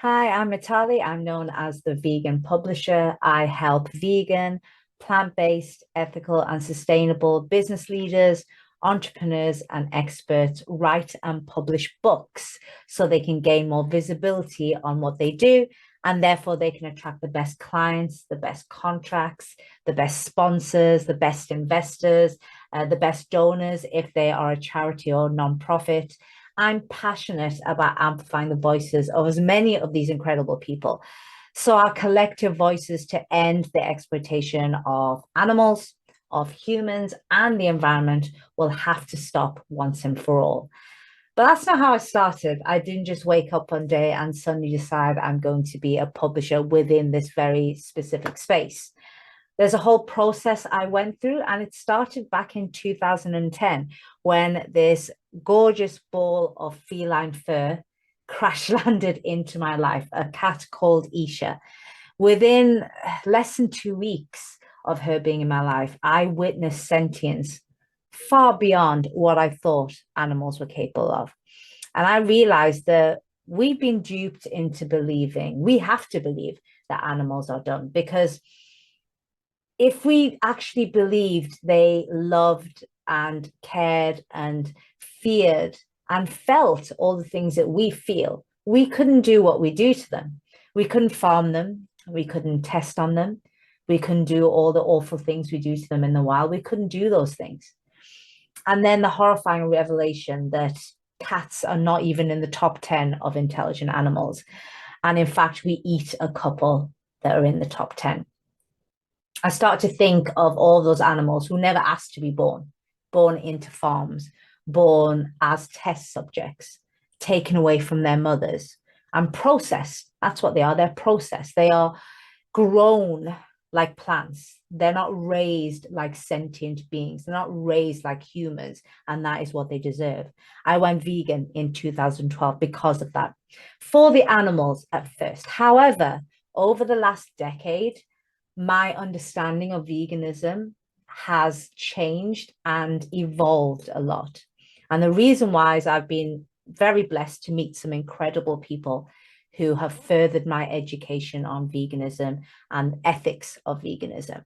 Hi, I'm Mitali. I'm known as the vegan publisher. I help vegan, plant-based, ethical, and sustainable business leaders, entrepreneurs, and experts write and publish books so they can gain more visibility on what they do, and therefore they can attract the best clients, the best contracts, the best sponsors, the best investors, the best donors if they are a charity or non-profit. I'm passionate about amplifying the voices of as many of these incredible people. So our collective voices to end the exploitation of animals, of humans, and the environment will have to stop once and for all. But that's not how I started. I didn't just wake up one day and suddenly decide I'm going to be a publisher within this very specific space. There's a whole process I went through, and it started back in 2010 when this gorgeous ball of feline fur crash landed into my life, a cat called Isha. Within less than 2 weeks of her being in my life, I witnessed sentience far beyond what I thought animals were capable of. And I realized that we've been duped into believing, we have to believe that animals are dumb, because if we actually believed they loved and cared and feared and felt all the things that we feel, we couldn't do what we do to them. We couldn't farm them. We couldn't test on them. We couldn't do all the awful things we do to them in the wild. We couldn't do those things. And then the horrifying revelation that cats are not even in the top 10 of intelligent animals. And in fact, we eat a couple that are in the top 10. I start to think of all those animals who never asked to be born into farms, born as test subjects, taken away from their mothers and processed. That's what they are. They're processed. They are grown like plants. They're not raised like sentient beings. They're not raised like humans. And that is what they deserve. I went vegan in 2012 because of that, for the animals at first. However, over the last decade, my understanding of veganism has changed and evolved a lot. And the reason why is I've been very blessed to meet some incredible people who have furthered my education on veganism and ethics of veganism.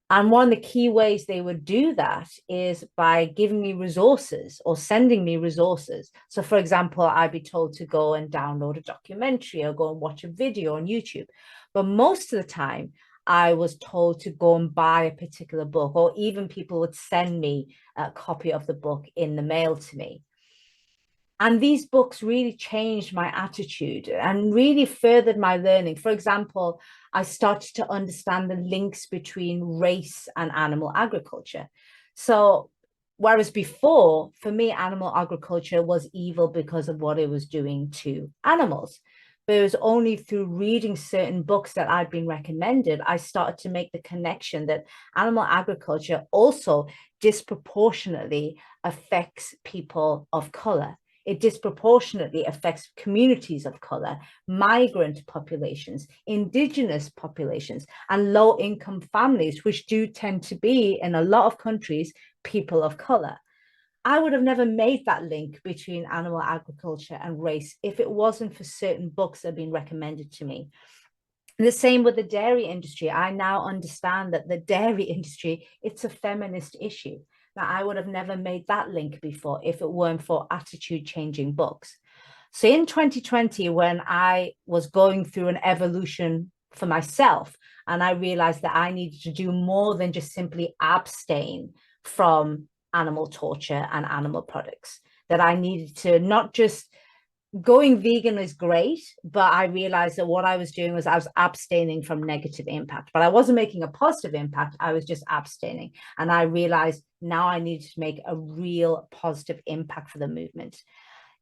And one of the key ways they would do that is by giving me resources or sending me resources. So, for example, I'd be told to go and download a documentary or go and watch a video on YouTube. But most of the time, I was told to go and buy a particular book, or even people would send me a copy of the book in the mail to me. And these books really changed my attitude and really furthered my learning. For example, I started to understand the links between race and animal agriculture. So, whereas before, for me, animal agriculture was evil because of what it was doing to animals. But it was only through reading certain books that I'd been recommended, I started to make the connection that animal agriculture also disproportionately affects people of color. It disproportionately affects communities of color, migrant populations, indigenous populations, and low-income families, which do tend to be, in a lot of countries, people of color. I would have never made that link between animal agriculture and race if it wasn't for certain books that have been recommended to me. And the same with the dairy industry. I now understand that the dairy industry, it's a feminist issue. Now, I would have never made that link before if it weren't for attitude changing books. So in 2020, when I was going through an evolution for myself, and I realized that I needed to do more than just simply abstain from animal torture and animal products, that I needed to not just going vegan is great, but I realized that what I was doing was I was abstaining from negative impact, but I wasn't making a positive impact. I was just abstaining. And I realized now I needed to make a real positive impact for the movement.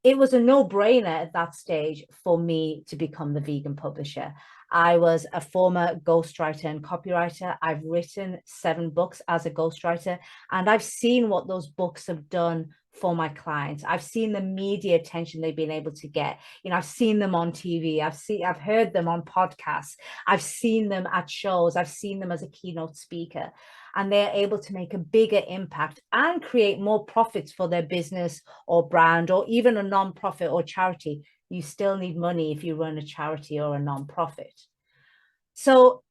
It was a no-brainer at that stage for me to become the vegan publisher. I was a former ghostwriter and copywriter. I've written 7 books as a ghostwriter, and I've seen what those books have done for my clients. I've seen the media attention they've been able to get. I've seen them on TV. I've heard them on podcasts. I've seen them at shows. I've seen them as a keynote speaker, and they're able to make a bigger impact and create more profits for their business or brand or even a non-profit or charity You still need money if you run a charity or a nonprofit. So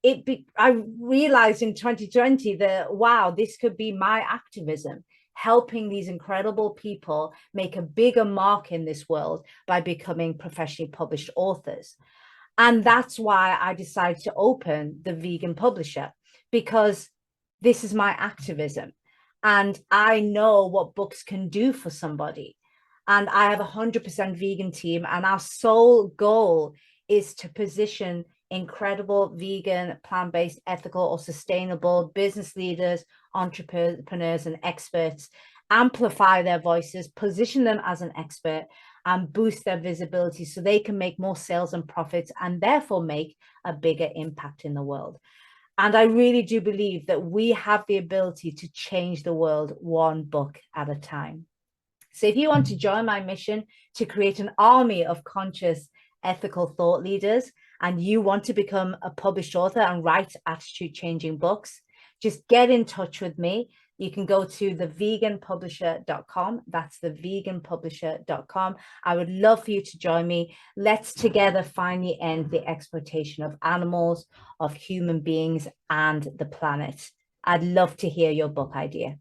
I realized in 2020 that, wow, this could be my activism, helping these incredible people make a bigger mark in this world by becoming professionally published authors. And that's why I decided to open the Vegan Publisher, because this is my activism. And I know what books can do for somebody. And I have a 100% vegan team. And our sole goal is to position incredible vegan, plant-based, ethical, or sustainable business leaders, entrepreneurs, and experts, amplify their voices, position them as an expert, and boost their visibility so they can make more sales and profits and therefore make a bigger impact in the world. And I really do believe that we have the ability to change the world one book at a time. So if you want to join my mission to create an army of conscious, ethical thought leaders, and you want to become a published author and write attitude-changing books, just get in touch with me. You can go to theveganpublisher.com. That's theveganpublisher.com. I would love for you to join me. Let's together finally end the exploitation of animals, of human beings, and the planet. I'd love to hear your book idea.